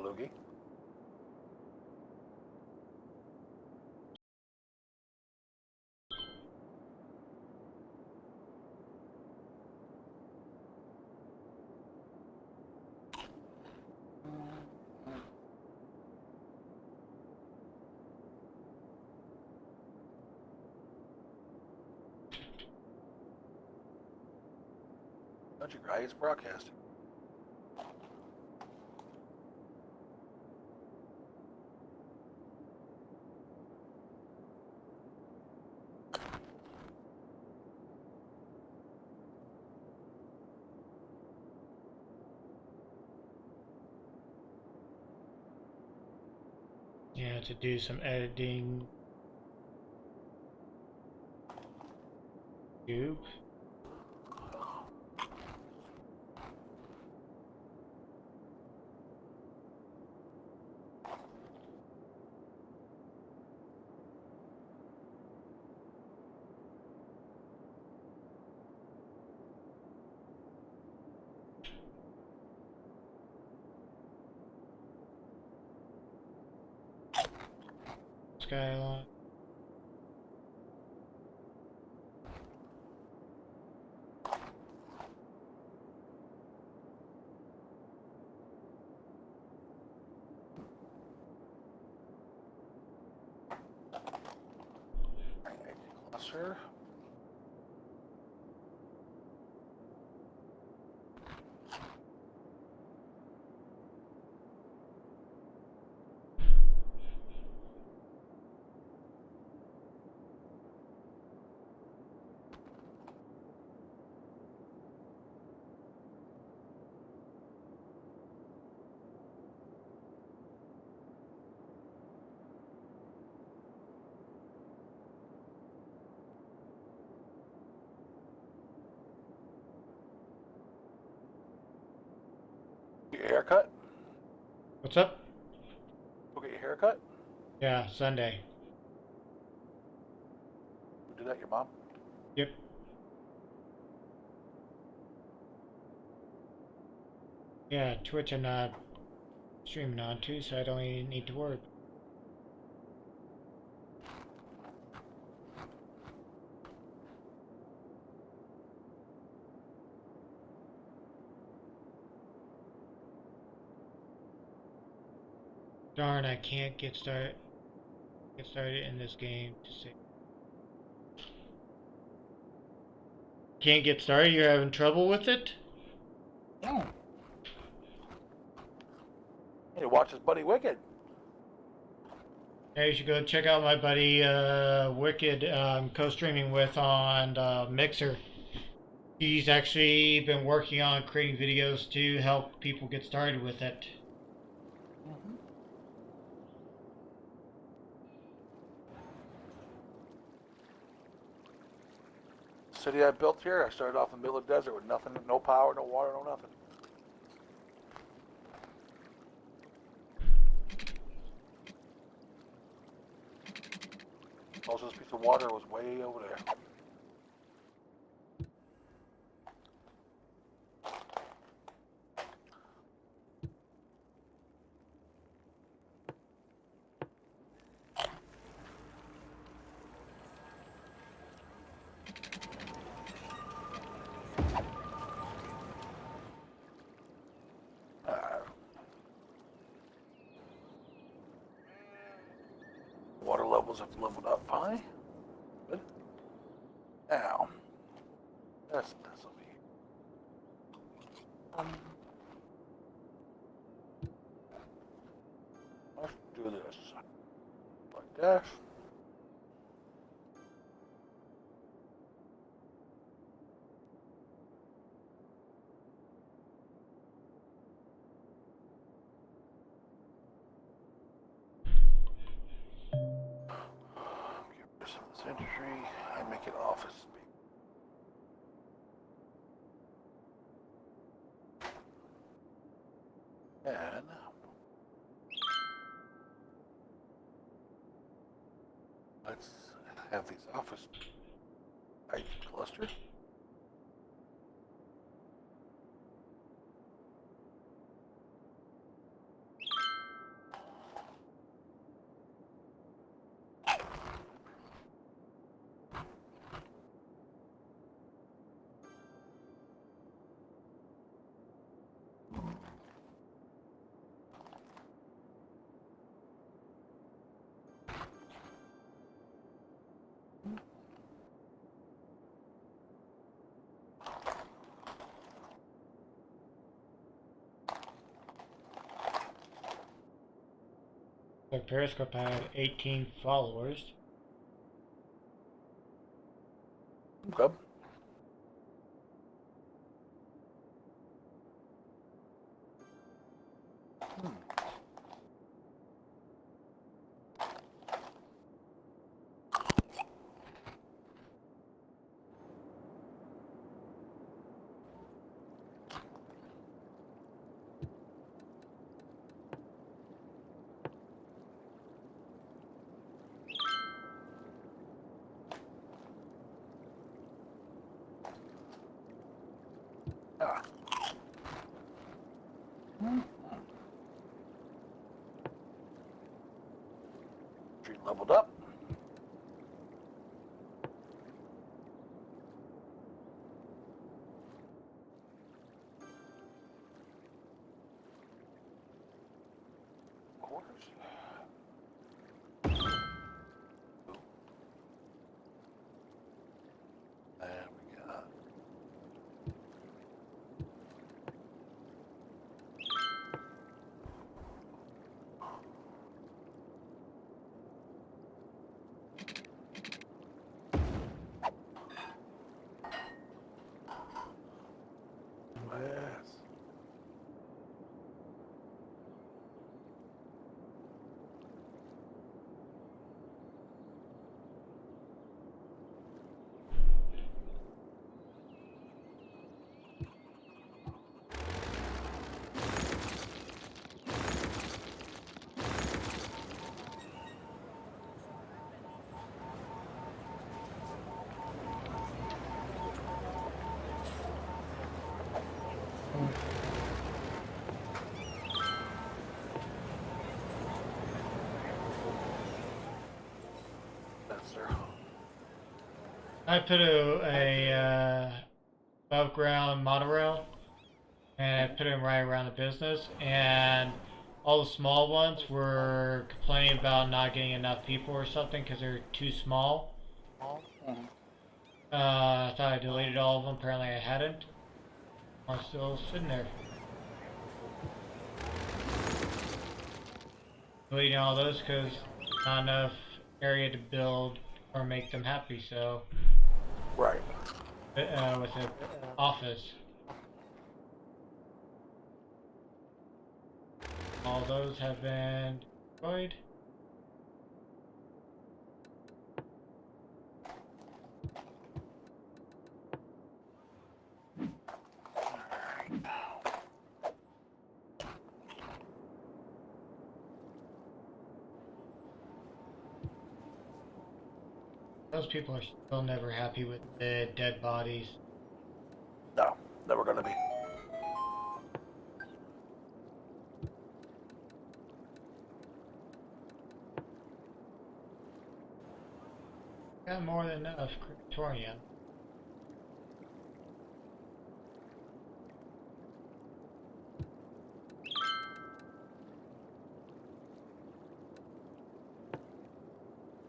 loogie. Don't you cry, it's broadcasting. Yeah, to do some editing. Cube. Skyline. Cluster. Get your haircut? What's up? Go get your haircut? Yeah, Sunday. Who did that, your mom? Yep. Yeah, Twitch I'm not streaming onto, so I don't even need to worry. Darn, I can't get started in this game to say. Can't get started? You're having trouble with it? No. Hey, watch his buddy Wicked. Yeah, you should go check out my buddy Wicked co-streaming with on Mixer. He's actually been working on creating videos to help people get started with it. The city I built here, I started off in the middle of the desert with nothing, no power, no water, no nothing. Closest piece of water was way over there. Water levels have leveled up fine. Good. Now, this will be. Let's do this like that. Get rid of some of this industry and make it office space. And let's have these office IT cluster. So Periscope had 18 followers. Okay. Ah. Tree leveled up. Quarters. And we got yes. That's their home. I put a above ground monorail and I put them right around the business, and all the small ones were complaining about not getting enough people or something because they're too small. Mhm. I thought I deleted all of them. Apparently I hadn't. I'm still sitting there. Deleting all those because not enough area to build or make them happy. So Right. with an office, all those have been destroyed. Those people are still never happy with the dead bodies. No, never gonna be. Got more than enough crematorium.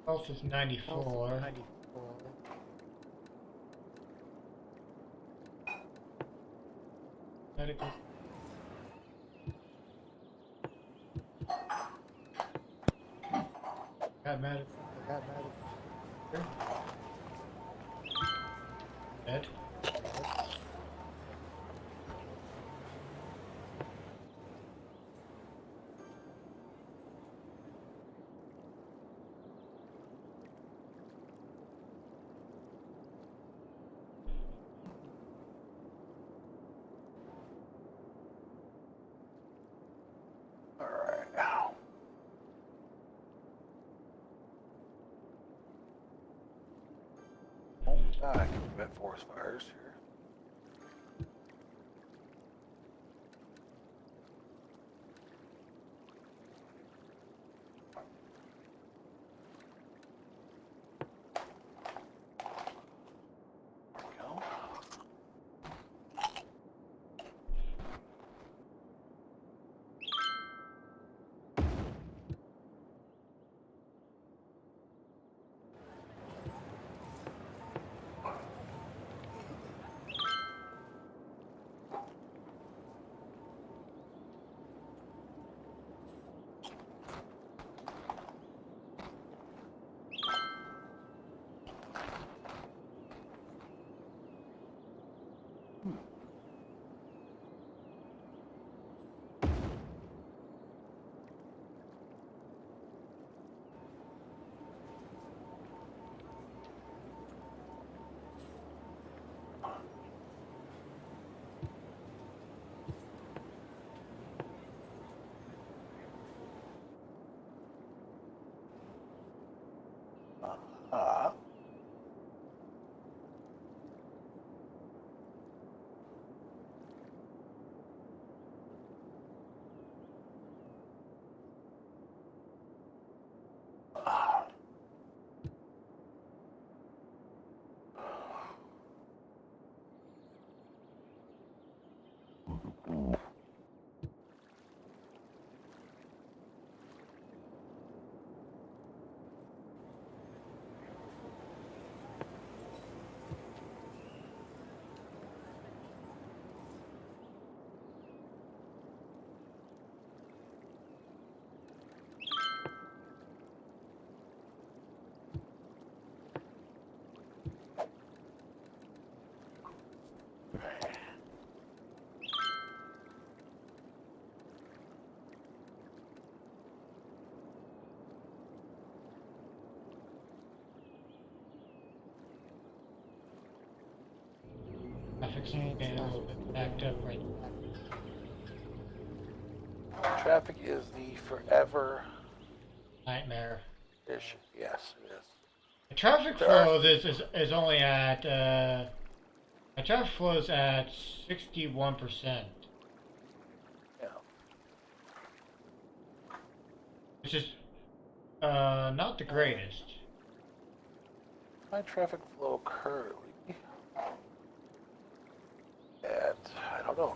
Health is 94. Medical. Got medical. Dead. All right. Now, I can prevent forest fires here. There we go. Uh, uh, Traffic's getting a little bit backed up right now. traffic is the forever Nightmare. issue. Yes, it is. The traffic There flow are, is only at my traffic flow is at 61%, yeah. which is not the greatest. My traffic flow currently at, I don't know.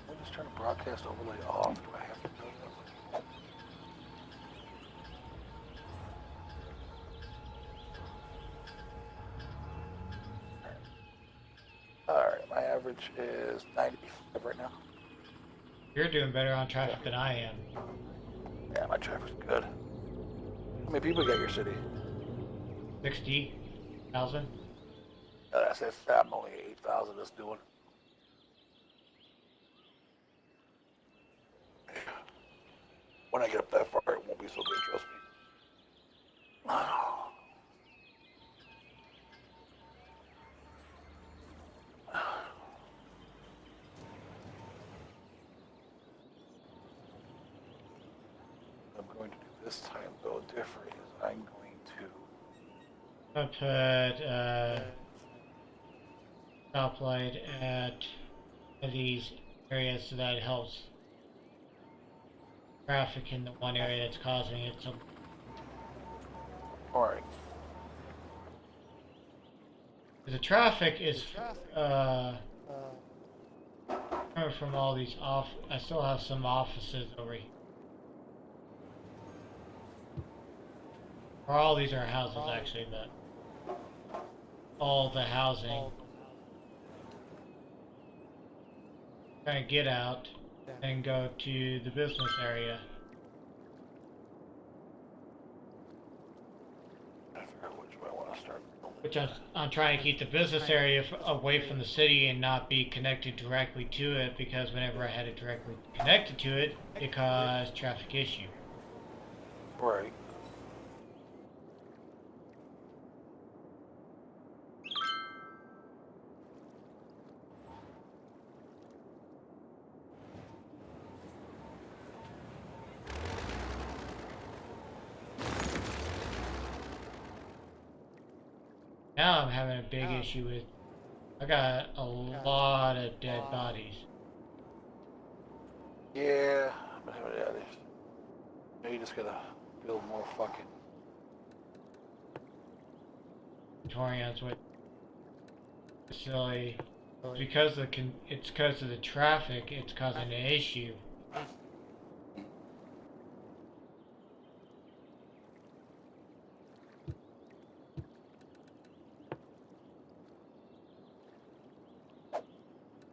I'm just turn the broadcast overlay off. Do I have to do that? Alright, my average is 95 right now. You're doing better on traffic than I am. Yeah, my traffic's good. How many people you got in your city? 60,000. That's I'm only 8,000 that's doing. When I get up that far, it won't be so good, trust me. I'm going to do this time, though, different. Is I'm going to... I put stoplight at these areas so that it helps traffic in the one area that's causing it. So Alright. the traffic is coming from all these off. I still have some offices over here. Or all these are houses actually, but all the housing. Trying to get out and go to the business area. I figure out which way I want to start. Which I'm trying to keep the business area away from the city and not be connected directly to it, because whenever I had it directly connected to it, it caused traffic issue. Right. Now I'm having a big issue with, I got a lot of dead bodies. Yeah, maybe you just gotta build more fucking... Torians with facility. Because it's because of the traffic, it's causing an issue. I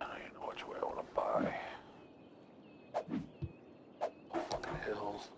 don't know which way I want to buy. Fucking hills.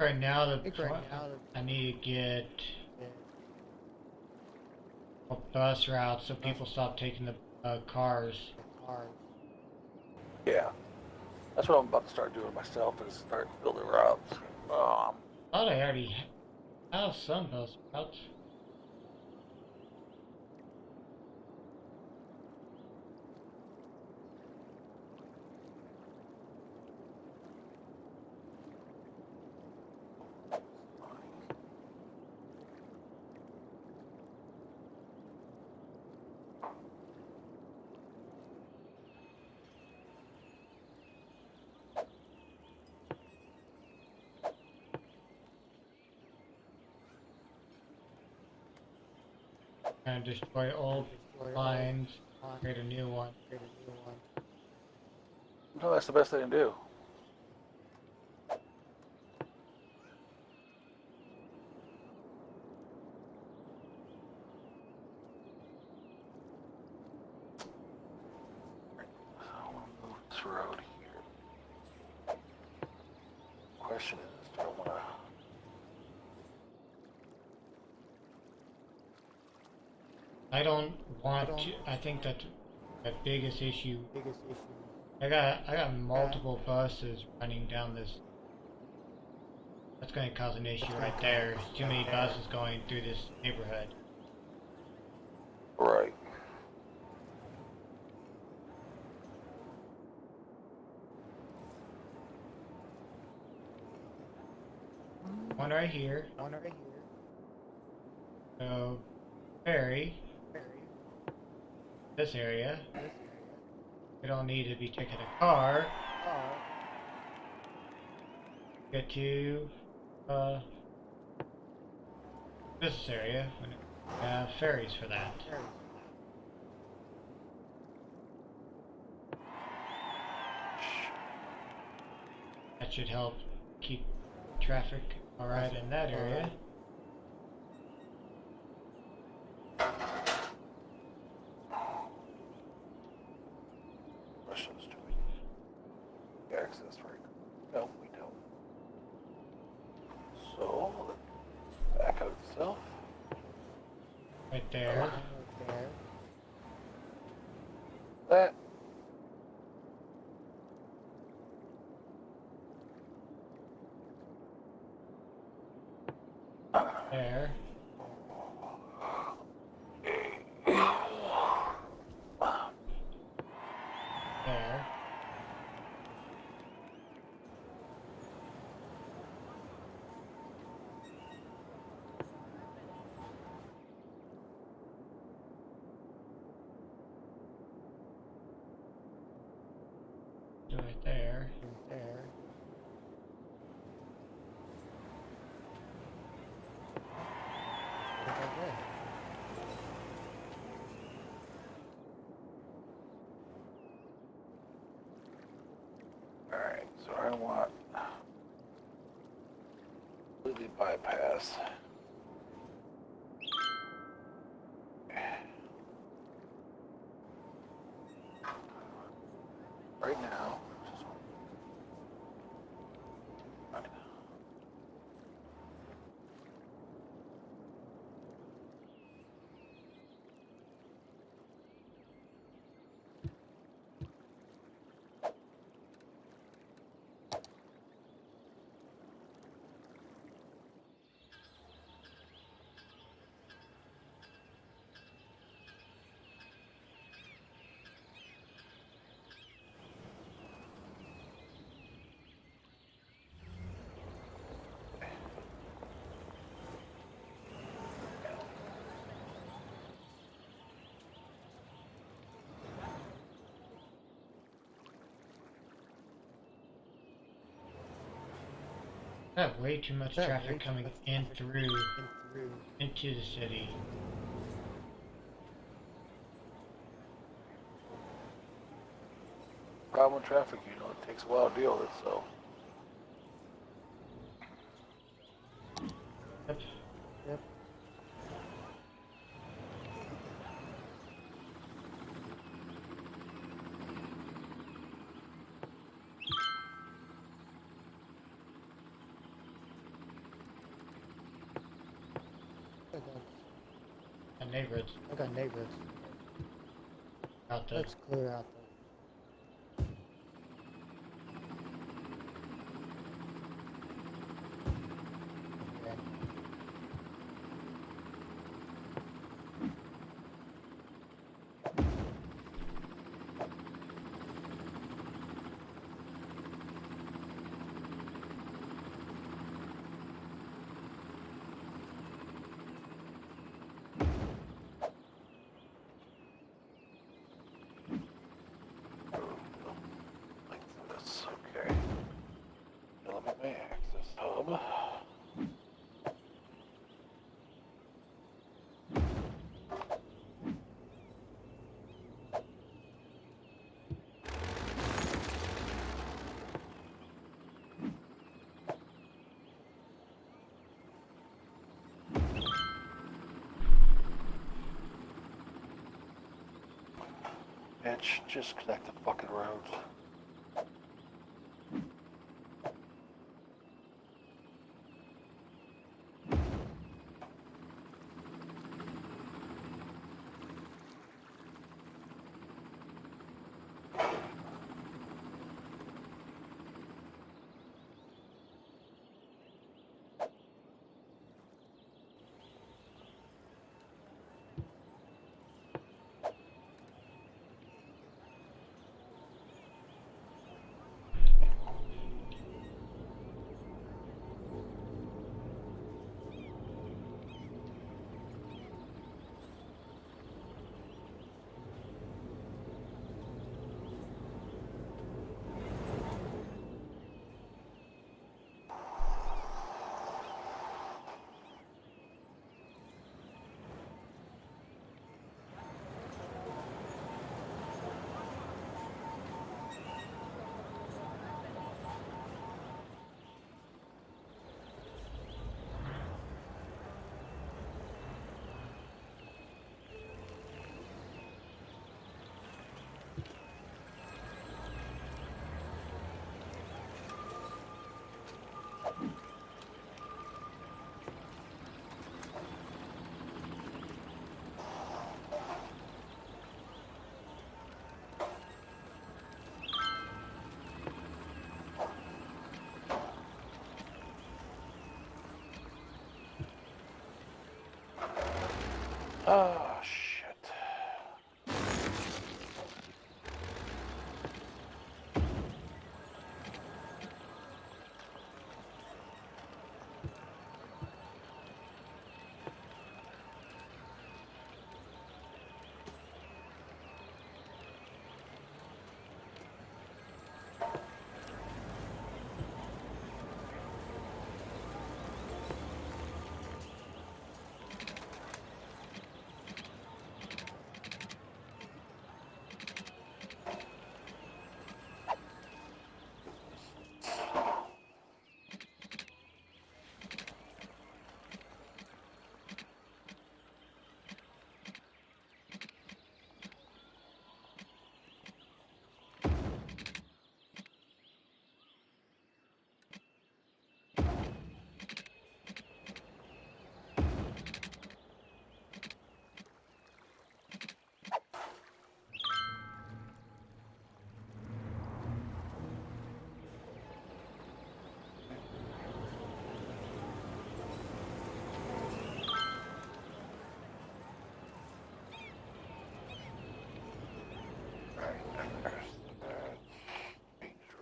Right now, I need to get a bus route so people stop taking the cars. Yeah. That's what I'm about to start doing myself, is start building routes. I thought I already have some bus routes. And destroy old lines, create a new one. No, that's the best they can do. So I'm gonna move this road here. Question is, do I want to? I don't want to. I think that's the biggest issue. I got multiple buses running down this. That's going to cause an issue right there. There's too many buses going through this neighborhood. Right. One right here. So, ferry. This area. We don't need to be taking a car. Get to this area. We have ferries for that. That should help keep traffic alright in that area. Questions, do we access right? No, we don't. So, back out itself. Right there. That. There. There. Right there. Alright, so I want completely bypass. Right now, just I have way too much traffic coming in through into the city. problem with traffic, you know, it takes a while to deal with it, so. Yep. neighborhoods. I got neighborhoods. Out there. Let's clear out there. Yeah. Like this, okay. Now let me access hub. Bitch, just connect the fucking roads. Oh, shit.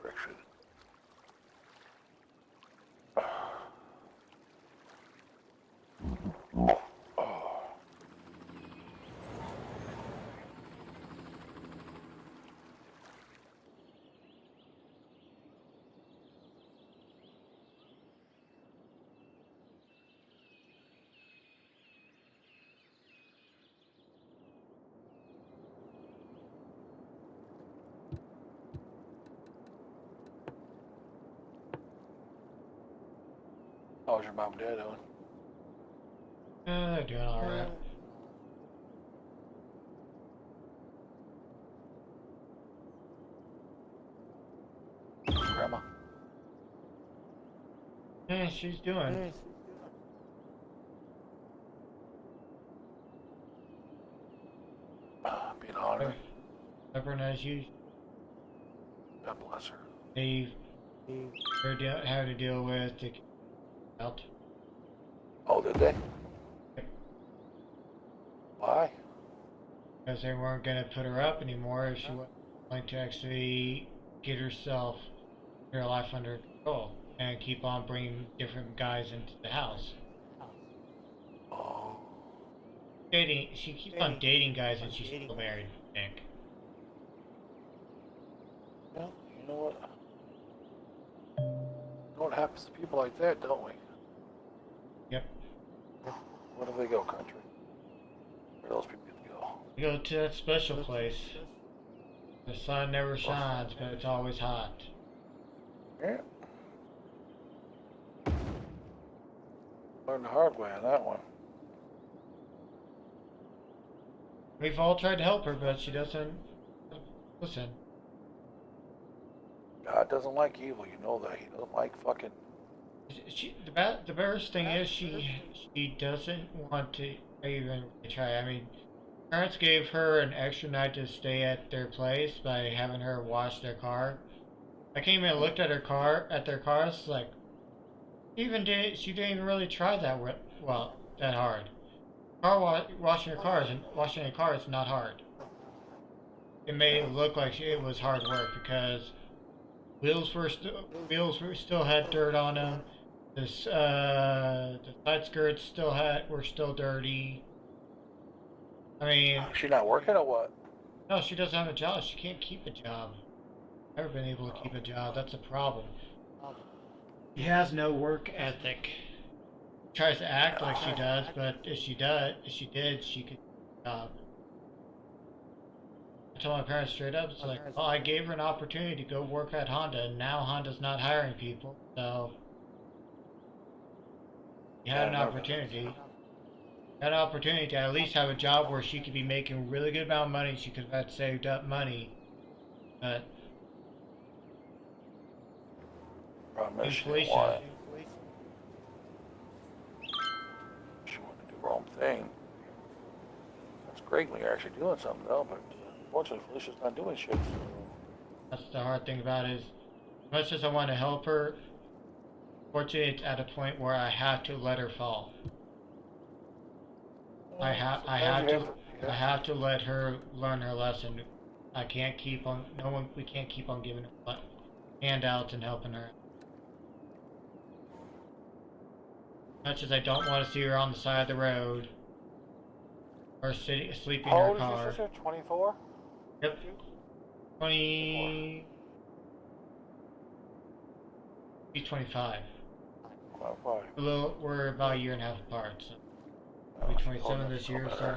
Direction. How's your mom and dad doing? They're doing alright. Grandma? Yeah, she's doing. being honored. Stubborn as usual. God bless her. They had to deal with to get out. Oh, did they? Why? Because they weren't going to put her up anymore if she wasn't going to actually get herself, her life under control, and keep on bringing different guys into the house. Oh. She keeps on dating guys and she's still married, I think. Well, you know what? You know what happens to people like that, don't we? Yep. Where do they go, country? Where those people go? You go to that special place. The sun never shines, but it's always hot. Yeah. Learned the hard way on that one. We've all tried to help her, but she doesn't listen. God doesn't like evil, you know that. He doesn't like fucking... The best thing is she doesn't want to even try. I mean, parents gave her an extra night to stay at their place by having her wash their car. I came and looked at their cars, like, she didn't even really try that hard. Washing your car is not hard. It made it look like it was hard work because wheels still had dirt on them. The side skirts were still dirty. I mean, Is she not working or what? no, she doesn't have a job. She can't keep a job. Never been able to keep a job. That's a problem. She has no work ethic. Tries to act like she does, but if she did, she could get a job. I told my parents straight up, it's like, well, I gave her an opportunity to go work at Honda, and now Honda's not hiring people, so you had an opportunity. Had an opportunity to at least have a job where she could be making a really good amount of money. She could have saved up money, but inflation. She wanted to do her own thing. That's great when you're actually doing something, though, but unfortunately, Felicia's not doing shit. So. That's the hard thing about it is, as much as I want to help her, fortunately, it's at a point where I have to let her fall. I have to let her learn her lesson. We can't keep on giving her handouts and helping her. As much as I don't want to see her on the side of the road or sleeping in her car. How old is your sister? 24? Yep. 20. She's 25. We're about a year and a half apart, so I'll be 27 this year, so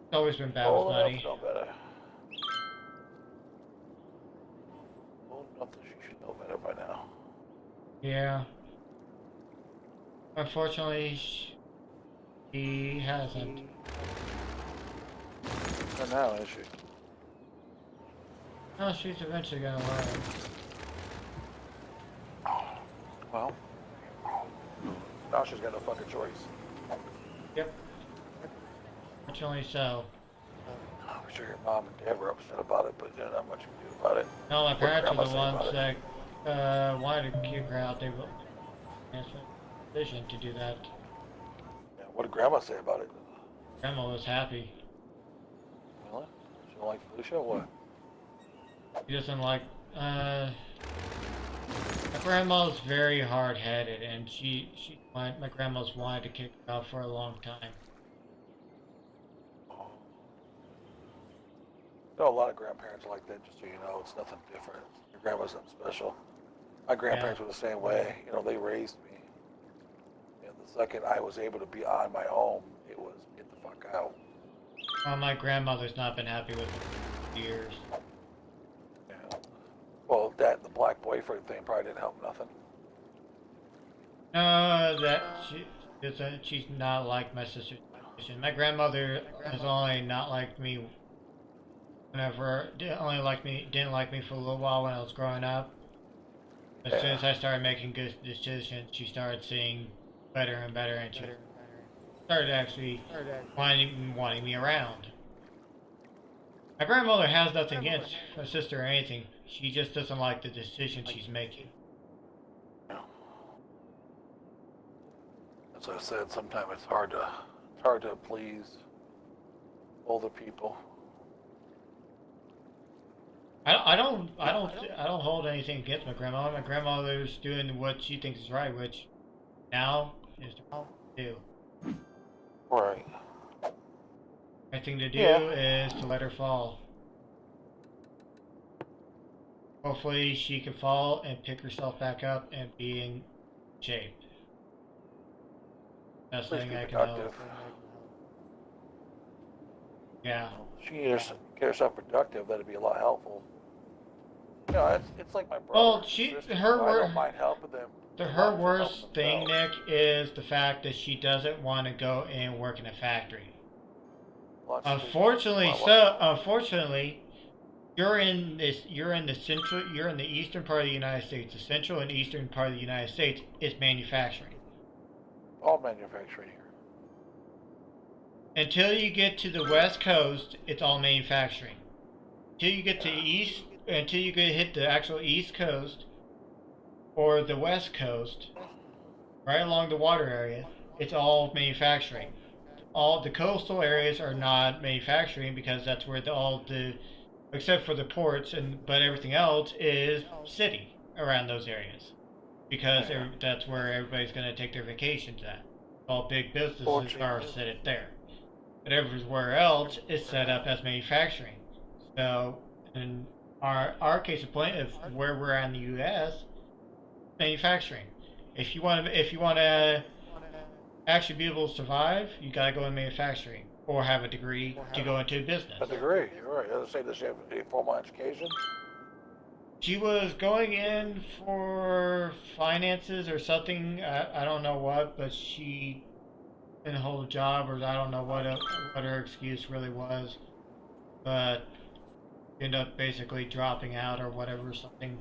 it's always been bad with money. Know better. Old enough that she should know better by now. Yeah. Unfortunately, she hasn't. Not now, is she? No, she's eventually gonna learn. Well, now she's got no fucking choice. Yep. Fortunately so. I'm sure your mom and dad were upset about it, but there's not much you can do about it. No, my parents What are did the Grandma ones say that wanted to keep her out. They were decision to do that. Yeah, what did Grandma say about it? Grandma was happy. Really? She don't like Felicia or what? She doesn't like. My grandma's very hard-headed, and my grandma's wanted to kick her out for a long time. Oh. You know, a lot of grandparents are like that, just so you know. It's nothing different. Your grandma's something special. My grandparents were the same way. You know, they raised me. And the second I was able to be on my own, it was get the fuck out. Well, my grandmother's not been happy with me for years. Yeah. Well, the black boyfriend thing probably didn't help nothing. She's not like my sister. My grandmother has only not liked me didn't like me for a little while when I was growing up. As soon as I started making good decisions, she started seeing better and better, and started actually wanting me around. My grandmother has nothing against my sister or anything. She just doesn't like the decision she's making. As I said, sometimes it's hard to please older people. I don't hold anything against my grandma. My grandmother's doing what she thinks is right, which now is the right thing to do. Right. The right thing to do Yeah. is to let her fall. Hopefully she can fall and pick herself back up and be in shape. Best Please thing be I can help. productive. Yeah. She can get herself productive. That'd be a lot helpful. You know, it's like my brother. Well, and she sister. her I wor- don't mind helping them. the as her long as they're worst helping thing, themselves. Nick, is the fact that she doesn't want to go and work in a factory. Well, that's stupid. Unfortunately, you're in the eastern part of the United States. The central and eastern part of the United States is manufacturing. All manufacturing here. Until you get to the west coast, it's all manufacturing. Until you get until you hit the actual east coast or the west coast, right along the water area, it's all manufacturing. All the coastal areas are not manufacturing because that's where except for the ports but everything else is city around those areas because that's where everybody's going to take their vacations at. All big businesses are set it there, but everywhere else is set up as manufacturing. So in our case of point of where we're at in the U.S., manufacturing. If you want to actually be able to survive, you gotta go in manufacturing or have a degree to go into business. A degree, you're right. Does it say does she have a formal education? She was going in for finances or something. I don't know what, but she didn't hold a job, or I don't know what her excuse really was. But ended up basically dropping out or whatever, something.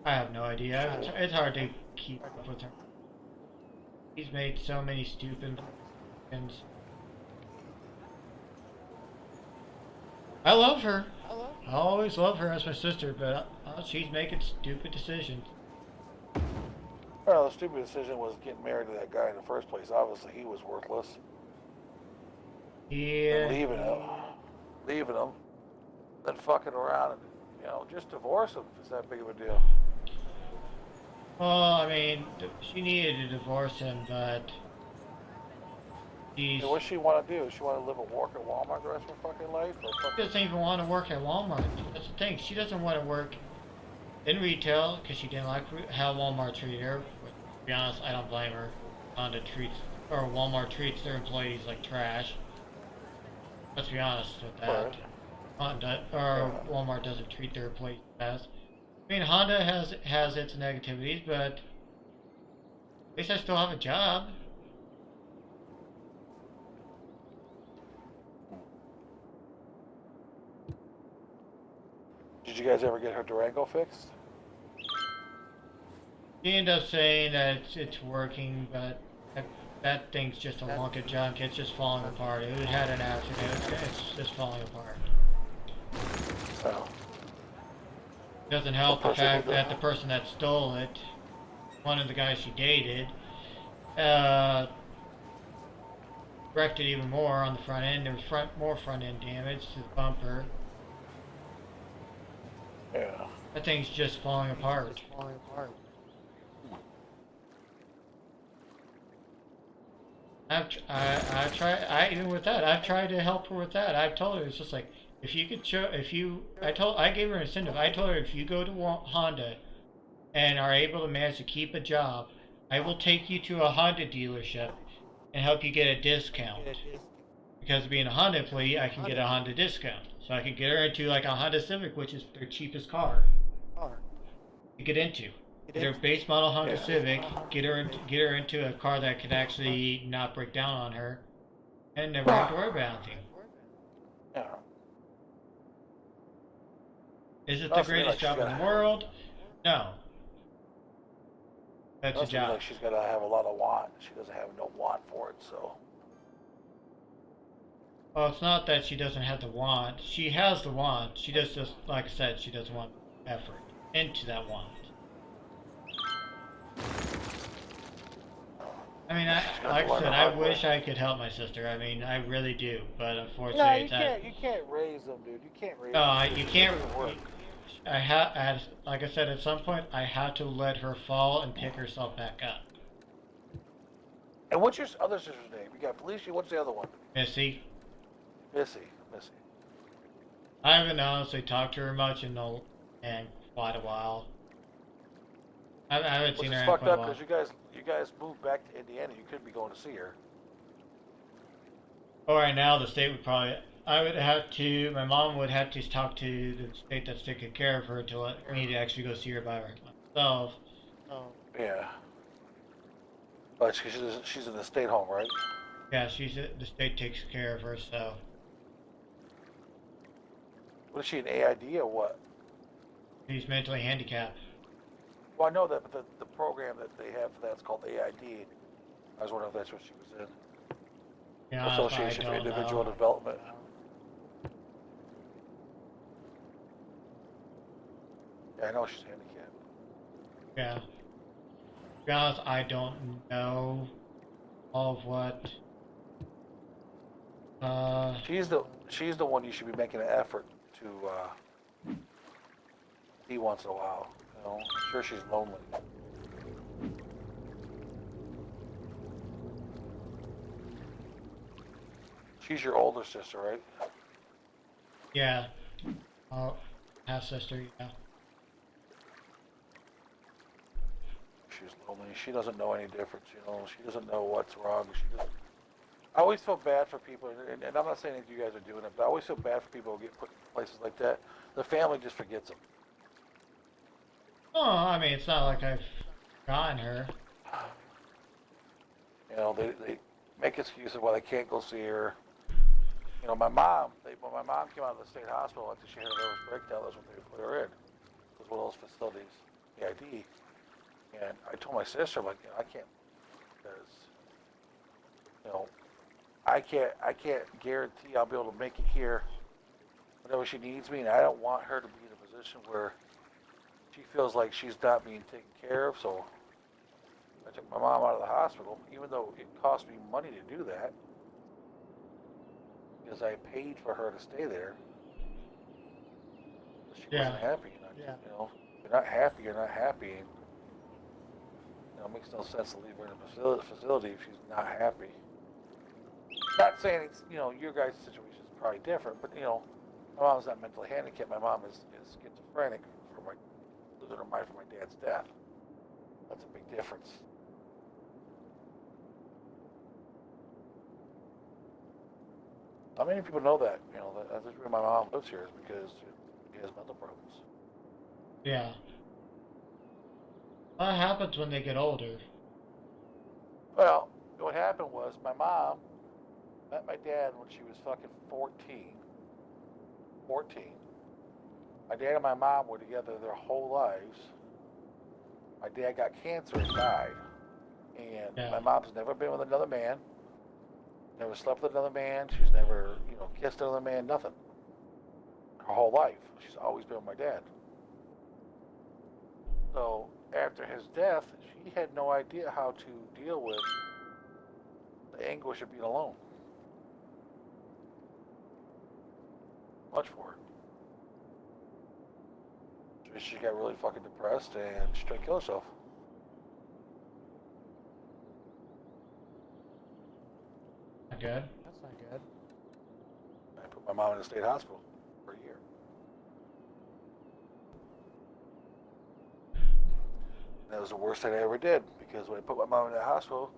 I have no idea. It's hard to keep up with her. She's made so many stupid things. I love her. I always love her as my sister, but she's making stupid decisions. Well, the stupid decision was getting married to that guy in the first place. Obviously, he was worthless. Yeah. And leaving him, then fucking around and just divorce him. If it's that big of a deal. Well, I mean, she needed to divorce him, but she's. What does she want to do? She want to live and work at Walmart the rest of her fucking life? She doesn't even want to work at Walmart. That's the thing. She doesn't want to work in retail because she didn't like how Walmart treated her. But to be honest, I don't blame her. Walmart treats their employees like trash. Let's be honest with that. Right. Walmart doesn't treat their employees best. I mean, Honda has its negativities, but at least I still have a job. Did you guys ever get her Durango fixed? She ended up saying that it's working, but that thing's just a lunk of junk. It's just falling apart. It had an accident. It's just falling apart. Oh. Doesn't help the fact that the person that stole it, one of the guys she dated, wrecked it even more on the front end. There was more front end damage to the bumper. Yeah. That thing's just falling apart. I've tried. Even with that, I've tried to help her with that. I've told her it's just like if you could show I gave her an incentive. I told her if you go to Honda and are able to manage to keep a job, I will take you to a Honda dealership and help you get a discount. Because being a Honda employee, I can get a Honda discount. So I could get her into like a Honda Civic, which is their cheapest car to get into. Get her base model Honda Civic, get her into a car that could actually not break down on her, and never have to worry about anything. Yeah. Is it the greatest job in the world? No. That's a job. Like she's got to have a lot of want. She doesn't have no want for it, so. Well, it's not that she doesn't have the want. She has the want. She just, like I said, she doesn't want effort into that want. I mean, She's gonna have like to I learn the said, I hard way. wish I could help my sister. I mean, I really do. But No, unfortunately, you it's that. can't. You can't raise them, dude. You can't raise No, them. you It can't. doesn't work. Like I said, at some point, I had to let her fall and pick herself back up. And what's your other sister's name? You got Felicia. What's the other one? Missy, Missy. Missy. I haven't honestly talked to her much in quite a while. I haven't Which seen her is in fucked quite a up while. because you guys moved back to Indiana. You could be going to see her. Well, right now, the state would probably. I would have to. My mom would have to talk to the state that's taking care of her to let me to actually go see her by myself. Oh, Yeah. But she's in the state home, right? Yeah, the state takes care of her, so Was she an AID or what? she's mentally handicapped. Well, I know that, but the program that they have for that's called AID. I was wondering if that's what she was in. You know, Association for I don't Individual know. Development. Yeah, I know she's handicapped. Yeah. To be honest, I don't know all of what. She's the one you should be making an effort to see once in a while. You know, I'm sure she's lonely. She's your older sister, right? Yeah. Oh, half sister. Yeah. She's lonely. She doesn't know any difference. You know, she doesn't know what's wrong. She doesn't. I always feel bad for people, and I'm not saying that you guys are doing it, but I always feel bad for people who get put in places like that. The family just forgets them. Oh, I mean, it's not like I've forgotten her. You know, they make excuses why they can't go see her. You know, when my mom came out of the state hospital after she had a nervous breakdown, that's when they put her in. It was one of those facilities, AID. And I told my sister, like, you know, I can't, because, you know, I can't guarantee I'll be able to make it here whenever she needs me, and I don't want her to be in a position where she feels like she's not being taken care of. So I took my mom out of the hospital, even though it cost me money to do that, because I paid for her to stay there. She wasn't Yeah. happy, and yeah. you know, if you're not happy, you're not happy. And, you know, it makes no sense to leave her in a facility if she's not happy. Not saying it's, you know, your guys' situation is probably different, but, you know, my mom's not mentally handicapped. My mom is schizophrenic losing her mind for my dad's death. That's a big difference. Not many people know that. You know, that's the reason my mom lives here is because she has mental problems. Yeah. What happens when they get older? Well, what happened was my mom met my dad when she was fucking 14. 14. My dad and my mom were together their whole lives. My dad got cancer and died. And Yeah. my mom's never been with another man, never slept with another man. She's never, you know, kissed another man, nothing. Her whole life. She's always been with my dad. So after his death, she had no idea how to deal with the anguish of being alone. Much for her. So she got really fucking depressed and she tried to kill herself. Not good. That's not good. I put my mom in a state hospital for a year. And that was the worst thing I ever did because when I put my mom in that hospital,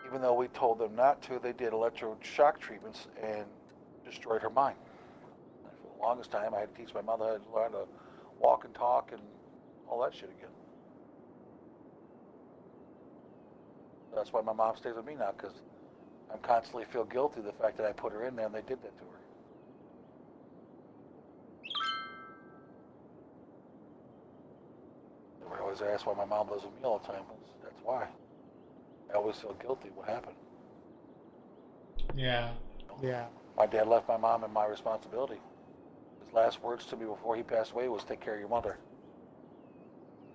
even though we told them not to, they did electroshock treatments and destroyed her mind. And for the longest time, I had to teach my mother how to learn to walk and talk and all that shit again. That's why my mom stays with me now, because I'm constantly feel guilty the fact that I put her in there and they did that to her. I always ask why my mom lives with me all the time. That's why. I always feel guilty what happened. Yeah. Yeah. My dad left my mom and my responsibility. His last words to me before he passed away was, "Take care of your mother."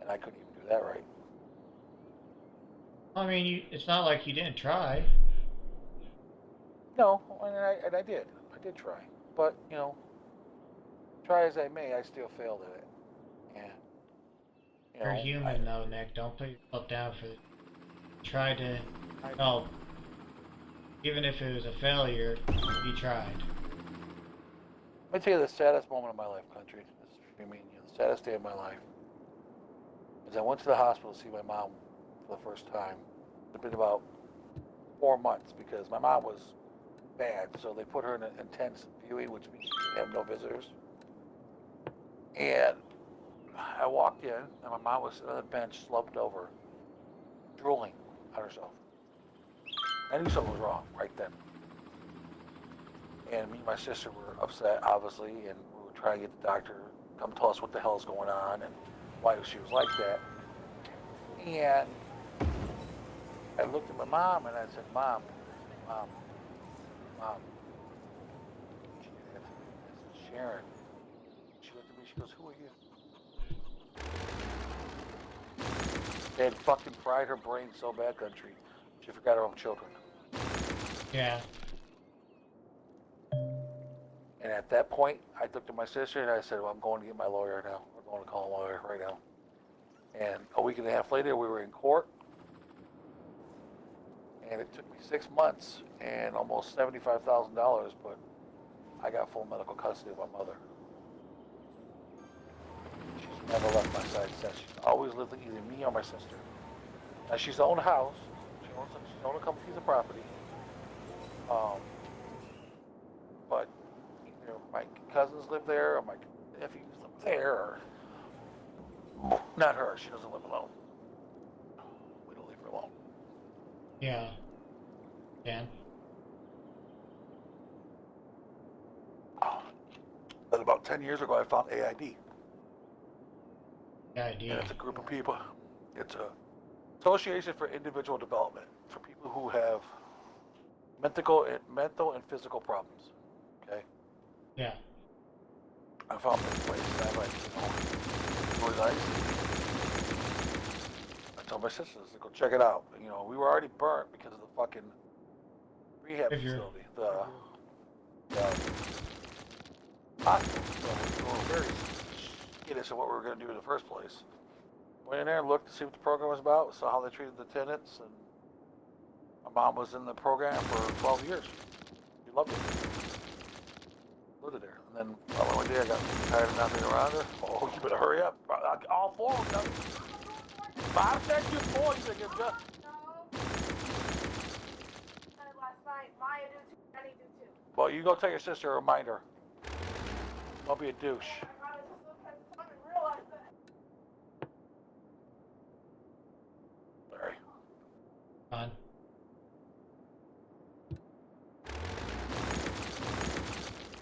And I couldn't even do that right. I mean, it's not like you didn't try. No, and I did. I did try. But, try as I may, I still failed at it. And, You're human, though, Nick. Don't put yourself down for it. Try to help. Even if it was a failure, you tried. Let me tell you the saddest moment of my life, country. This is between me and you. The saddest day of my life is I went to the hospital to see my mom for the first time. It had been about 4 months because my mom was bad, so they put her in an intense viewing, which means she didn't have no visitors. And I walked in, and my mom was sitting on the bench, slumped over, drooling on herself. I knew something was wrong right then. And me and my sister were upset, obviously, and we were trying to get the doctor to come tell us what the hell is going on and why she was like that. And I looked at my mom and I said, Mom. She said, Sharon. She looked at me, she goes, who are you? They had fucking fried her brain so bad, country. She forgot her own children. Yeah. And at that point, I looked at my sister and I said, well, I'm going to get my lawyer now. We're going to call a lawyer right now. And a week and a half later, we were in court. And it took me 6 months and almost $75,000, but I got full medical custody of my mother. She's never left my side since. She's always lived with either me or my sister. Now, she's owned a house. She owns a couple pieces of property. But either my cousins live there or my nephews live there, or not her. She doesn't live alone. We don't leave her alone. Yeah. Dan? But about 10 years ago, I found AID. AID. And it's a group of people. It's a Association for Individual Development for people who have mental and physical problems. Okay. Yeah. I found this place and I'm like, really nice. I told my sisters to go check it out. We were already burnt because of the fucking rehab facility. The hospital. So we were very skittish of what we were going to do in the first place. Went in there and looked to see what the program was about, saw how they treated the tenants, and my mom was in the program for 12 years. She loved it. Lived there. And then one day I got tired of not being around her. Oh, you better hurry up. All 4 of them. Mom said you 4. You said you're good. Last night, Maya did too, Jenny did too. Well, you go tell your sister a reminder. Don't be a douche. I just looked at the phone and realized that. Sorry. On.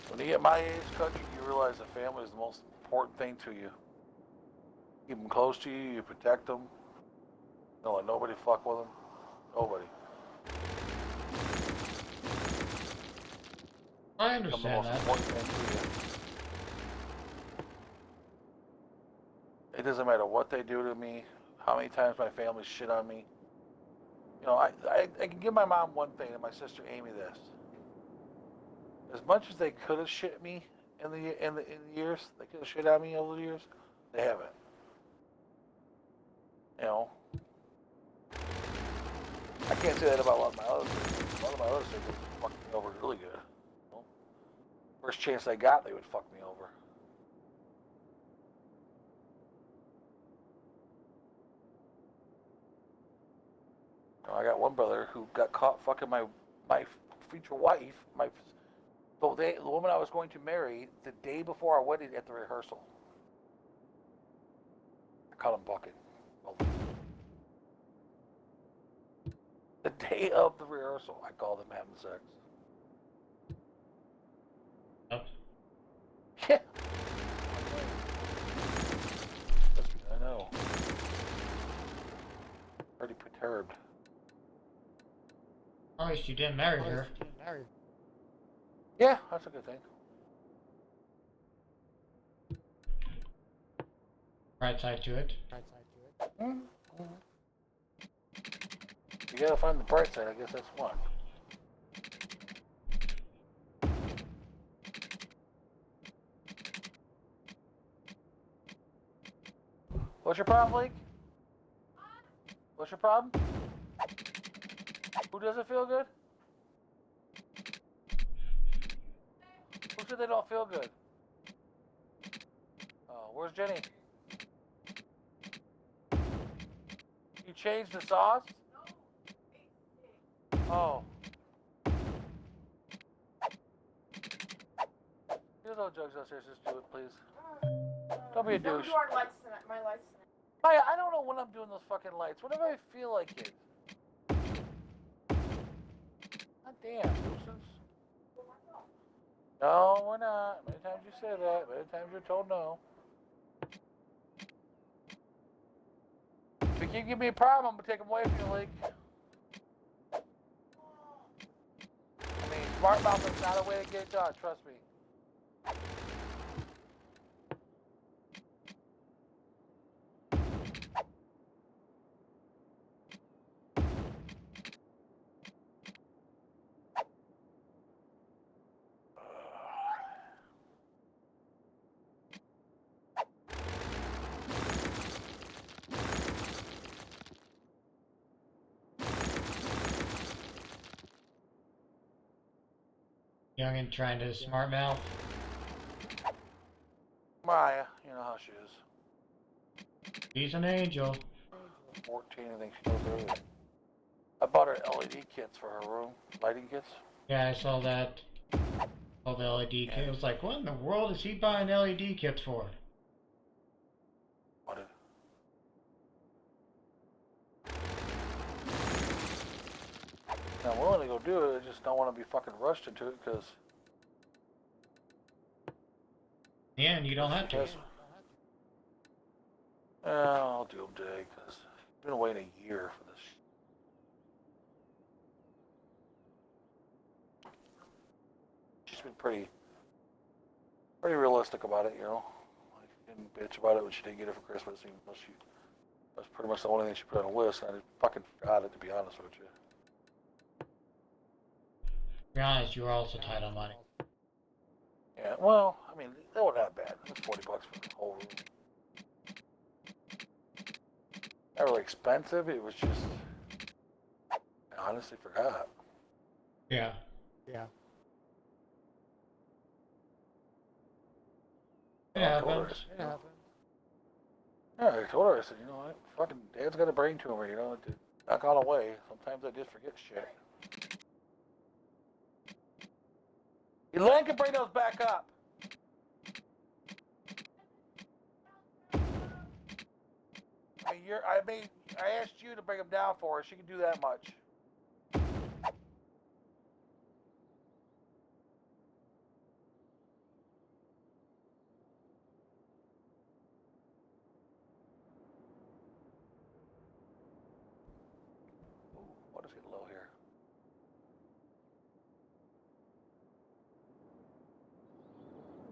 When you get my age, country, you realize the family is the most important thing to you. Keep them close to you, you protect them. Don't let nobody fuck with them. Nobody. I Become the understand most that. important thing to you. It doesn't matter what they do to me, how many times my family shit on me. I can give my mom one thing and my sister Amy this. As much as they could have shit me in the years, they could have shit on me over the years, they haven't. I can't say that about a lot of my other siblings. A lot of my other siblings fucked me over really good. First chance they got, they would fuck me over. I got one brother who got caught fucking my future wife, the woman I was going to marry, the day before our wedding at the rehearsal. I caught him bucking. The day of the rehearsal, I called him having sex. Oh. Yeah. I know. Pretty perturbed. At least you didn't marry her. Yeah, that's a good thing. Right side to it. Mm-hmm. You gotta find the bright side, I guess that's one. What's your problem, Leak? What's your problem? Who doesn't feel good? Who said they don't feel good? Oh, where's Jenny? You changed the sauce? Oh. Here's those jugs upstairs, just do it, please. Don't be a douche. Don't do our lights tonight. My lights tonight. I don't know when I'm doing those fucking lights. Whenever I feel like it. God damn, nuisance. No, we're not. Many times you say that. Many times you're told no. If you keep giving me a problem, I'm gonna take them away from you, Leak. I mean, smart mouth is not a way to get it done. Trust me. Youngin trying to smart mouth. Maya, you know how she is. He's an angel. 14, I think she knows everything. I bought her LED kits for her room. Lighting kits. Yeah, I saw that. All the LED kits. I was like, what in the world is he buying LED kits for? What did? I'm willing to go do it. I just don't want to be fucking rushed into it because. Yeah, and you don't have to. I'll do them today because I've been waiting a year for this. She's been pretty realistic about it, you know. Like, didn't bitch about it when she didn't get it for Christmas, even though that's pretty much the only thing she put on the list. And I fucking forgot it, to be honest with you. To be honest, you were also tight on money. Yeah, well, I mean, they weren't that bad. It was $40 for the whole room. Not really expensive. It was just, I honestly forgot. Yeah. Yeah. It I told her, I happens. said, yeah, I told her, I said, you know what, fucking Dad's got a brain tumor, you know, not gone away. Sometimes I just forget shit. Elaine can bring those back up. I asked you to bring them down for her. She can do that much. Ooh, what is getting low here?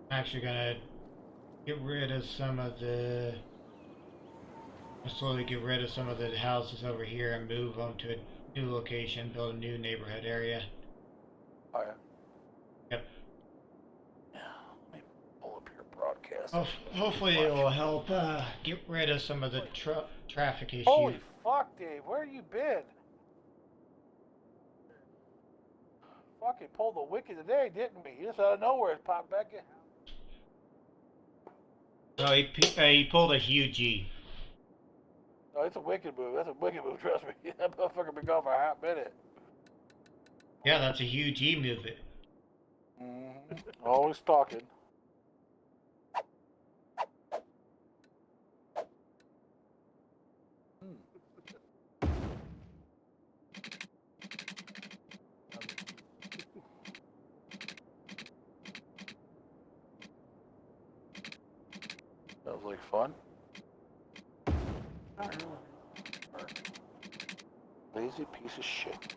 I'm actually gonna get rid of some of the. Slowly get rid of some of the houses over here and move them to a new location, build a new neighborhood area. Oh, yeah. Yep. Yeah, let me pull up your broadcast. Hopefully it will help get rid of some of the traffic issues. Holy fuck, Dave, where you been? Fucking pulled the wicked today, didn't we? Just out of nowhere, it popped back in. So he pulled a huge E. No, it's a wicked move. That's a wicked move, trust me. That motherfucker been gone for a hot minute. Yeah, that's a huge E move. Mm-hmm. Always talking. That was like fun. Lazy piece of shit.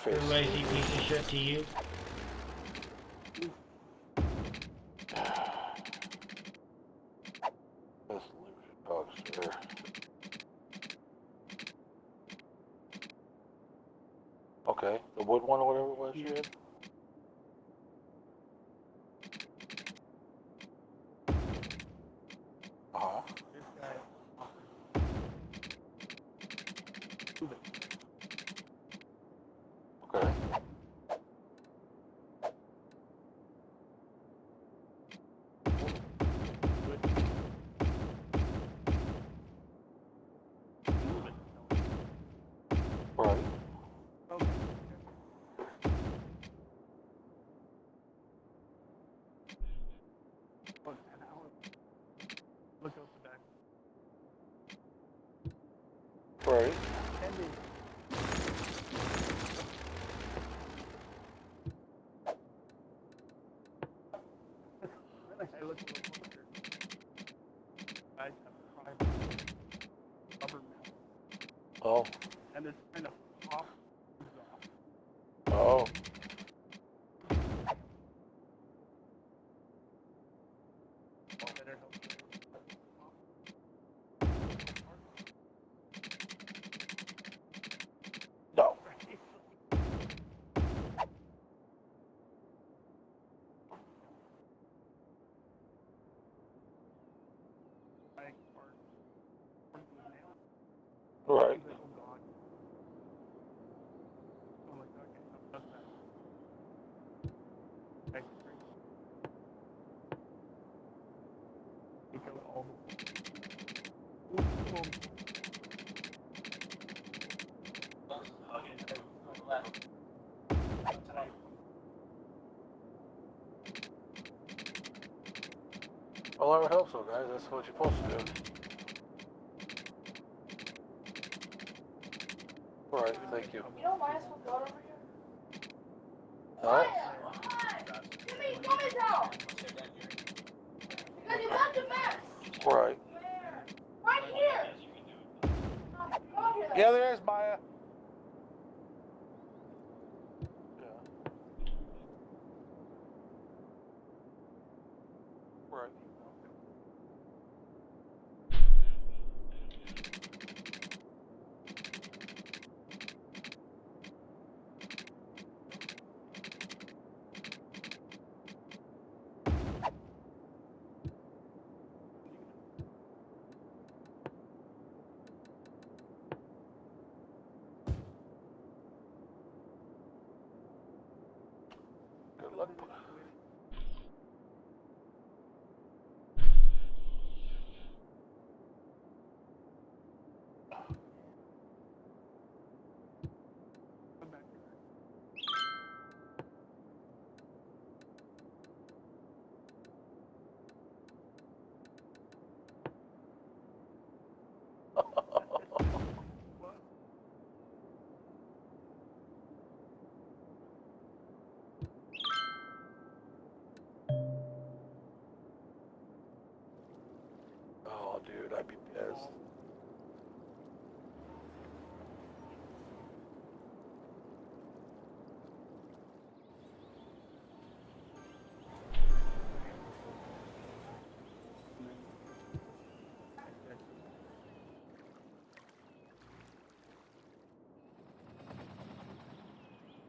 face. You're a lazy piece of shit to you. This illusion talks here. Okay, the wood one or whatever it was you had. Uh-huh. This guy offered move it. Okay. Move it. Right. Okay. Look, an hour. Look out the back. Right. Ending. Then I look a little closer. Guys have private rubber mount, Oh. and it's trying to pop things off. Oh. Well, then it helps. No. Right, or nail. Right. He's like, oh God. I'm like, okay, that's that. Okay, great. Take out all the. Well, I would hope so, guys. That's what you're supposed to do. Right. Thank you. You know Maya's from God over here? No. Maya! Give me Maya's house! Because you left a mess! Right. Where? Right here! Come here. Yeah, there is Maya. Yeah. Right. Good luck. Oh, dude, I'd be pissed.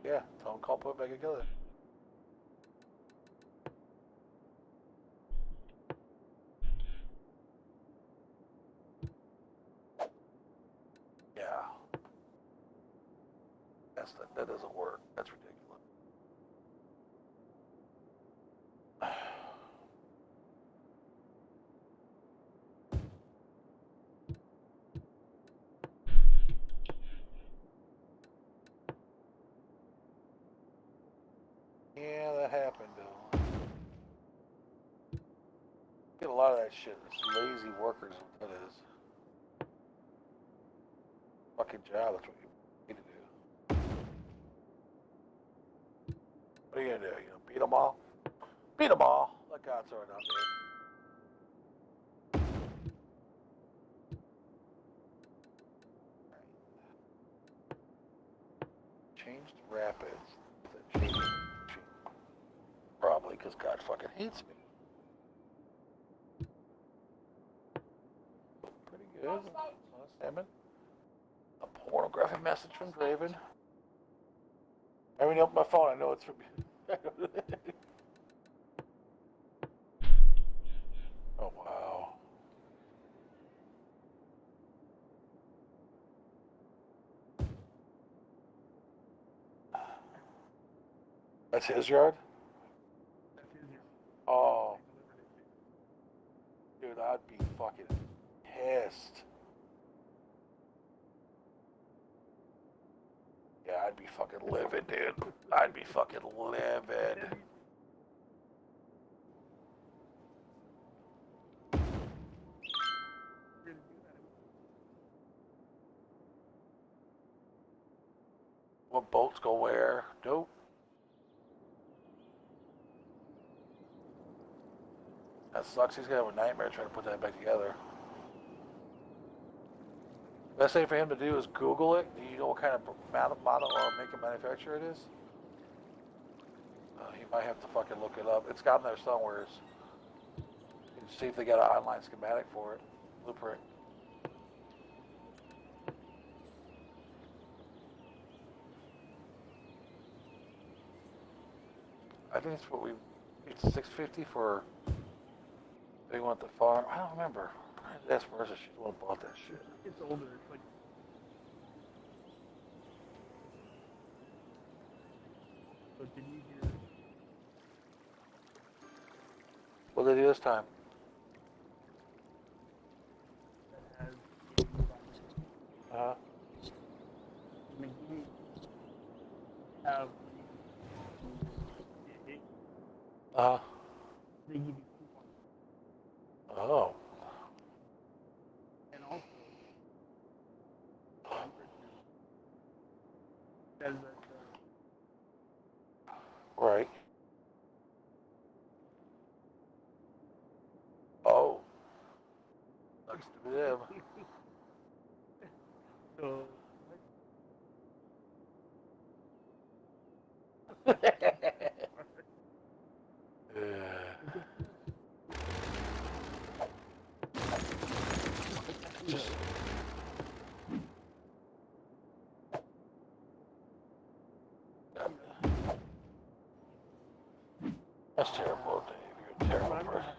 Yeah, tell him call put back together. Yeah. That doesn't work. That's ridiculous. Yeah, that happened, though. Get a lot of that shit. It's lazy workers, what that is. Fucking job, that's what you need to do. What are you gonna do? You know, beat them all? Beat them all. Let God throw it out there. changed Rapids. That changed. Probably because God fucking hates me. Pretty good. Salmon. A pornographic message from Draven. I mean, open my phone. I know it's from you. Oh wow. That's his yard? That's his year. Oh, They delivered it. dude, I'd be fucking pissed. Yeah, I'd be fucking livid, dude. I'd be fucking livid. We're gonna do that. What bolts go where? Nope. That sucks. He's gonna have a nightmare trying to put that back together. Best thing for him to do is Google it. Do you know what kind of model or make and manufacturer it is? He might have to fucking look it up. It's got in there somewhere. See if they got an online schematic for it. Blueprint. I think it's what it's $650 for. They want the farm. I don't remember. That's Marissa. She's the one who bought that shit. It's older. It's like. So did you hear? What did they do this time? That has a new box. Uh-huh. I mean, you have. Uh-huh. They give you coupons. Oh. And also, says that Right. Oh. Looks to be them. so Just. That's terrible, Dave. You're a terrible person.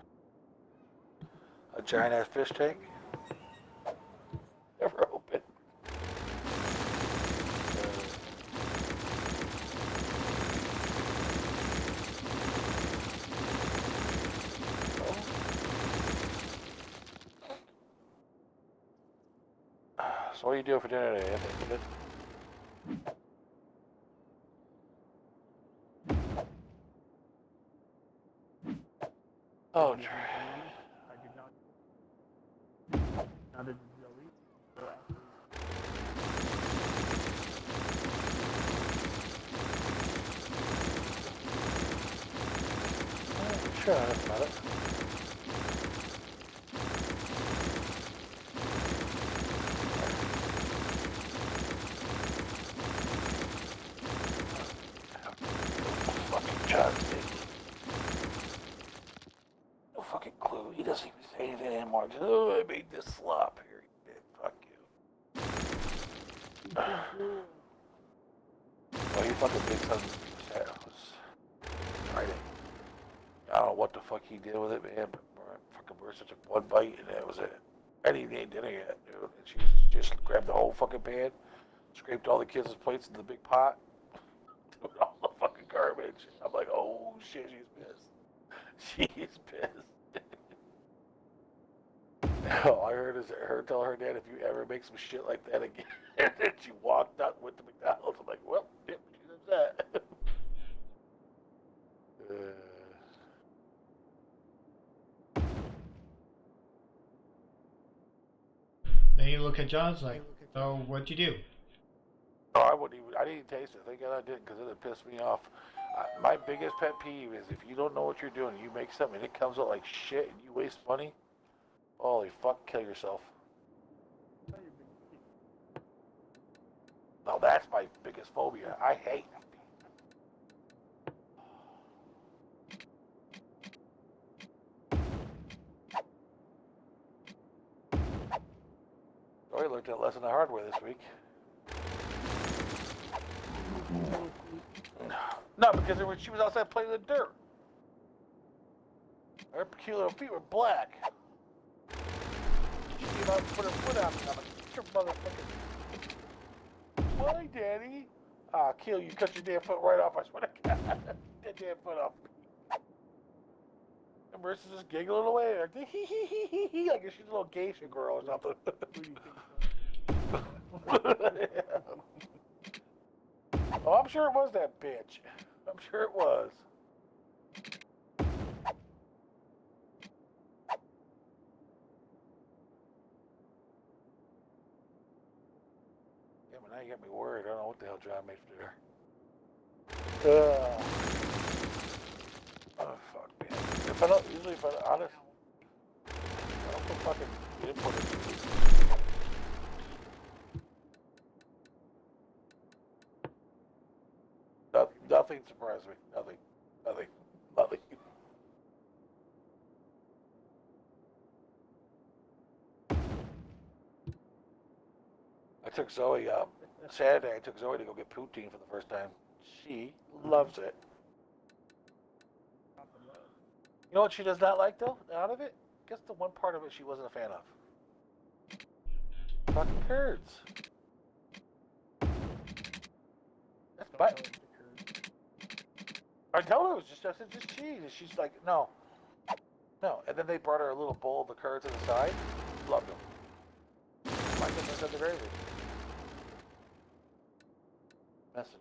A giant ass fish tank? Never open. So what are you doing for dinner today, Anthony? Good? Oh, I did not. Now did Zoe. So sure, that's about it. Fucking John Sticky. No fucking clue. He doesn't even say anything anymore. Just, oh, I made this slop here. You did. Fuck you. Well, your fucking big son was Friday. I don't know what the fuck he did with it, man, but fucking Marissa took one bite and that was it. I didn't even eat dinner yet, dude. And she just grabbed the whole fucking pan, scraped all the kids' plates in the big pot, threw all the fucking garbage. I'm like, oh shit, she's pissed. She is pissed. All I heard is her tell her dad, if you ever make some shit like that again, and then she walked out with the McDonald's. I'm like, well, yep, she's upset. Then you look at John's like, so what'd you do? No, I wouldn't even. I didn't taste it. Thank God I didn't, because it'd piss me off. My biggest pet peeve is if you don't know what you're doing, you make something and it comes out like shit, and you waste money. Holy fuck, kill yourself. Now that's my biggest biggest phobia. I hate. Joey looked at lesson the hard way this week. No, because she was outside playing in the dirt. Her peculiar feet were black. She came out and put her foot on me. I'm like, get your motherfucking. Why, Daddy? I'll kill you. Cut your damn foot right off. I swear to God. That damn foot off. And Marissa's just giggling away. Like, hee hee hee hee hee. Like she's a little geisha girl or something. Oh, I'm sure it was that bitch. I'm sure it was. Yeah, but now you got me worried. I don't know what the hell John made for dinner. Oh, fuck, man. If I don't, usually if I'm honest, I don't put fucking input into it. Nothing surprised me. Nothing. I took Zoe, Saturday, I took Zoe to go get poutine for the first time. She loves it. You know what she does not like, though, out of it? Guess the one part of it she wasn't a fan of. Fucking curds. That's but I told her it was just, I said, just cheese. And she's like, no. And then they brought her a little bowl of the curds on the side. Loved them. My goodness, said the gravy. Message me.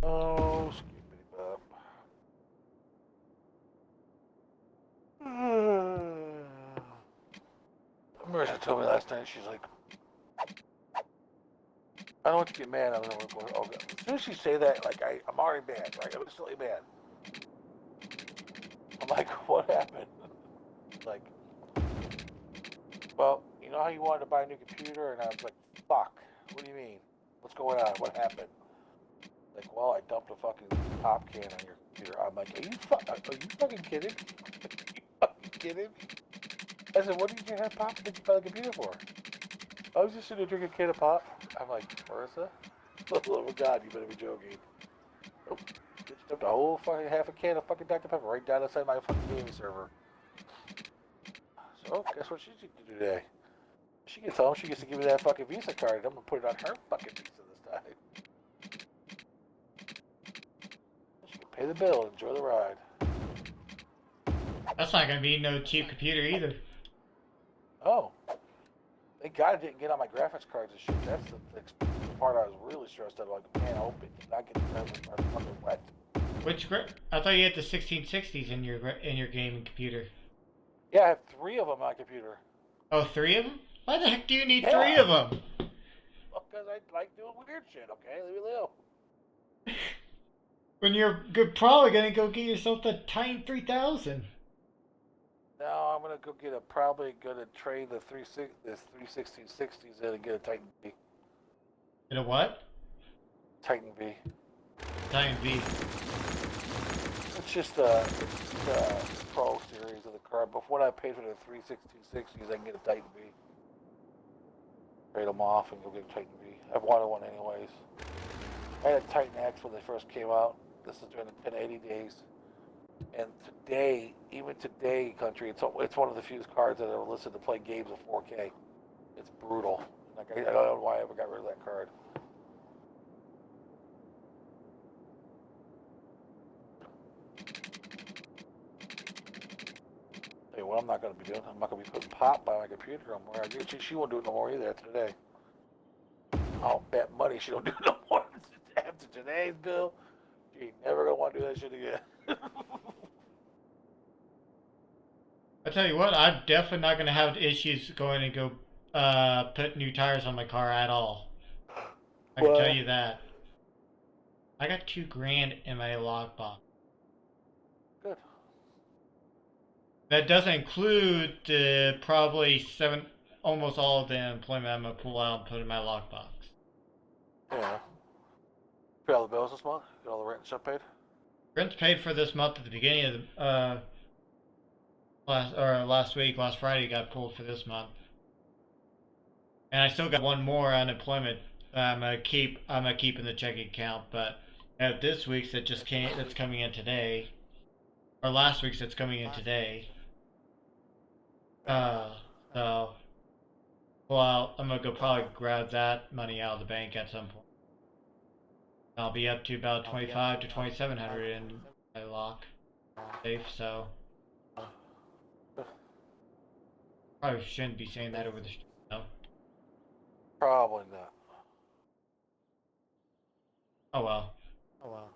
Oh, skippity bop. Marissa told me last night, she's like, I don't want you to get mad. I was like, oh, God. As soon as she say that, like, I'm already mad, right? I'm instantly mad. I'm like, what happened? Like, well, you know how you wanted to buy a new computer? And I was like, fuck. What do you mean? What's going on? What happened? Like, well, I dumped a fucking pop can on your computer. I'm like, are you fucking kidding me? Are you fucking kidding me? I said, what did you have pop to buy the computer for? I was just sitting there drinking a can of pop. I'm like, Marissa? Oh my God, you better be joking. Nope. Just dumped a whole fucking half a can of fucking Dr. Pepper right down inside my fucking gaming server. So, guess what she's going to do today? She gets home, she gets to give me that fucking Visa card, and I'm going to put it on her fucking Visa this time. She can pay the bill and enjoy the ride. That's not gonna be no cheap computer either. Oh. Thank God I didn't get on my graphics cards and shit. That's the part I was really stressed out. Like, man, I hope it did not get the graphics card fucking wet. I thought you had the 1660s in your gaming computer. Yeah, I have 3 of them on my computer. Oh, 3 of them? Why the heck do you need Yeah. 3 of them? Because I like doing weird shit, okay? Leave me alone. When you're probably gonna go get yourself the Titan 3000. Now I'm gonna go probably gonna trade the 31660s in and get a Titan V. Get a what? Titan V. Titan V. It's just the Pro series of the card. But when I paid for the 31660s, I can get a Titan V. Trade them off and go get a Titan V. I've wanted one anyways. I had a Titan X when they first came out. This is during the 1080 days. And today, even today, country, it's one of the few cards that are listed to play games of 4K. It's brutal. Like I don't know why I ever got rid of that card. Hey, what I'm not going to be doing, I'm not going to be putting pop by my computer no more. She won't do it no more either after today. money she don't do no more. After today's bill, she ain't never gonna want to do that shit again. I tell you what, I'm definitely not gonna have issues going and go put new tires on my car at all. I can tell you that. I got $2,000 in my lockbox. Good. That doesn't include the probably almost all of the employment I'm gonna pull out and put in my lockbox. Yeah. Pay all the bills this month? Get all the rent and stuff paid? Rent's paid for this month at the beginning of the last week, last Friday got pulled for this month. And I still got one more unemployment I'm gonna keep in the checking account, but this week's that's coming in today. Or last week's that's coming in today. So well, I'm gonna go probably grab that money out of the bank at some point. I'll be up to about 25 to 2,700 in my lock safe, so probably shouldn't be saying that over the street, no. Probably not. Oh well, Oh wow.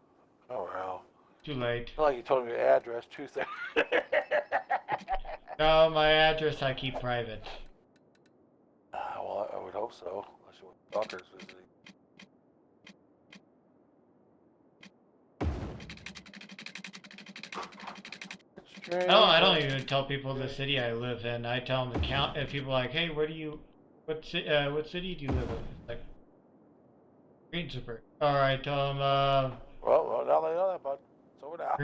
Oh well. too late. Not like you told me your address, 2 things. No, my address I keep private. Well, I would hope so. Unless you want doctors visiting. No, I don't even tell people the city I live in. I tell them the count. If people are like, hey, what city do you live in? It's like Greensburg. All right, tell them Well, now they know that, bud. It's over now.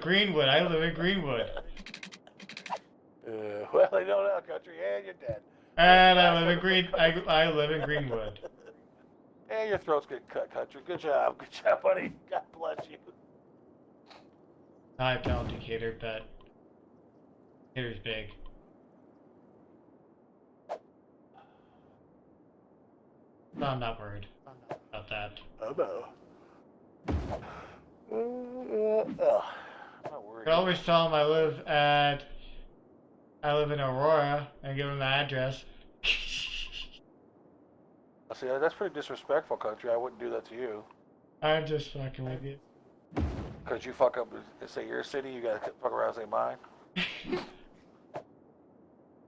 Greenwood. I live in Greenwood. Well, they know now, country, and you're dead. And I live in I live in Greenwood. And your throat's getting cut, country. Good job, buddy. God bless you. I don't do Decatur, but Decatur's big. So I'm not worried about that. Oh no. I'm not worried. I always tell them I live in Aurora and give them the address. See, that's pretty disrespectful, country. I wouldn't do that to you. I'm just fucking with you. Because you fuck up and say your city, you gotta fuck around and say mine.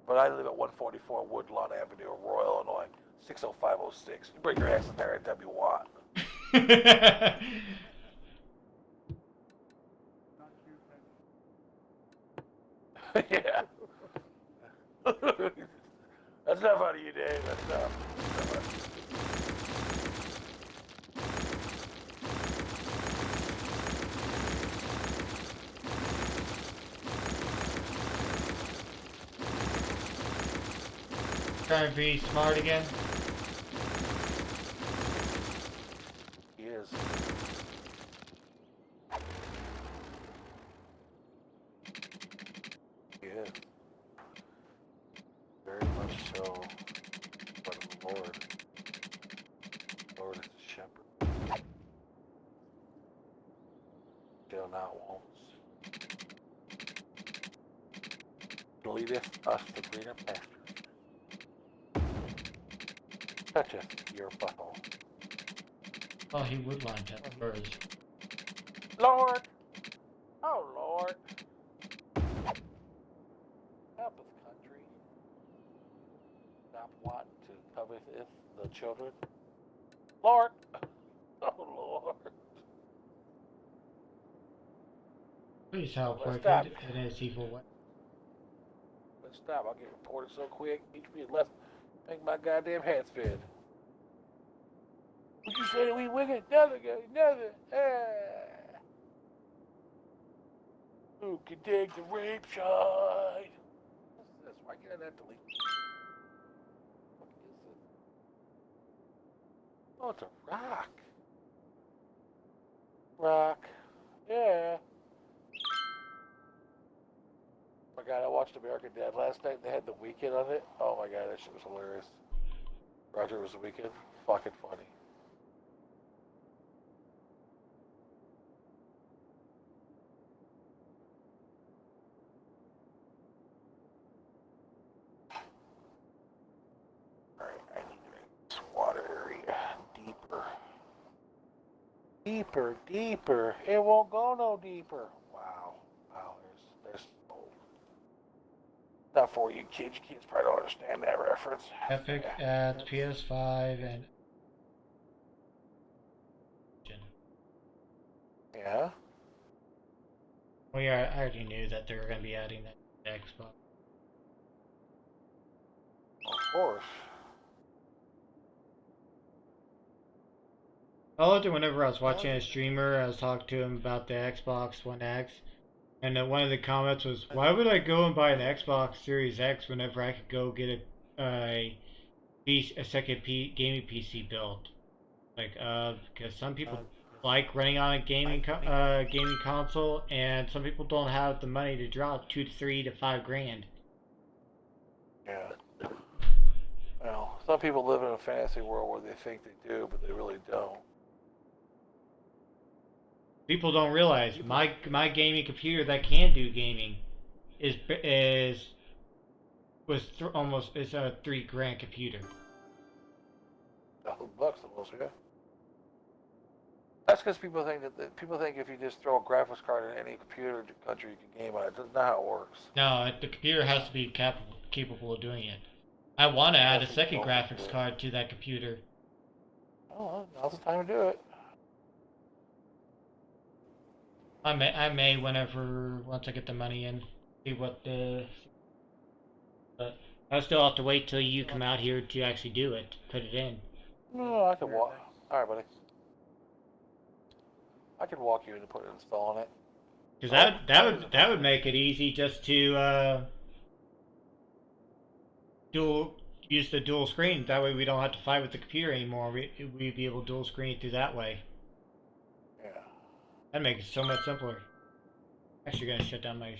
But I live at 144 Woodlawn Avenue, Aurora, Illinois, 60506. You bring your ass in there anytime you want. Yeah. That's enough out of you, Dave. That's enough. Trying to be smart again. He is. He is. Very much so. But the Lord. The Lord is the shepherd. Shall not want. Leadeth us to greener pastures. Toucheth your butthole. Oh, he would line up first. Lord! Oh, Lord! Help us, country. Stop wanting to coveteth the children. Lord! Oh, Lord! Please help Let's Wicked stop. in his evil way. Let's stop. I'll get reported so quick. Teach me a lesson. Make my goddamn head spin. What you say that we wicked? Nothing, nothing. Ah. Who can take the rape shine? What's this? Why can't I not delete? What is it? Oh, it's a rock. Rock. Yeah. Oh my God, I watched American Dad last night and they had The Weeknd on it. Oh my God, that shit was hilarious. Roger was The Weeknd. Fucking funny. Alright, I need to drink this water area. Deeper, deeper. It won't go no deeper. Wow. Wow. There's not for you kids. You kids probably don't understand that reference. Epic at PS5 and Yeah. I already knew that they were going to be adding that to Xbox. Of course. I loved it whenever I was watching a streamer. I was talking to him about the Xbox One X, and one of the comments was, "Why would I go and buy an Xbox Series X whenever I could go get a second gaming PC built?" Like, because some people like running on a gaming console, and some people don't have the money to drop 2 to 3 to 5 grand. Yeah. Well, some people live in a fantasy world where they think they do, but they really don't. People don't realize my gaming computer that can do gaming is almost is a $3 grand computer. $1,000 almost, yeah. That's because people think that people think if you just throw a graphics card in any computer in the country, you can game on it. That's not how it works. No, the computer has to be capable of doing it. I want to add a second graphics card to that computer. Oh, now's the time to do it. I may once I get the money in, see what the. But I still have to wait till you come out here to actually do it, put it in. No, I can walk. All right, buddy. I can walk you into putting installing it. Because that would make it easy just to use the dual screen. That way we don't have to fight with the computer anymore. We'd be able to dual screen through that way. Yeah. That'd make it so much simpler. Actually, gonna shut down my.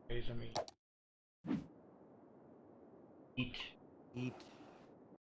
Let me eat.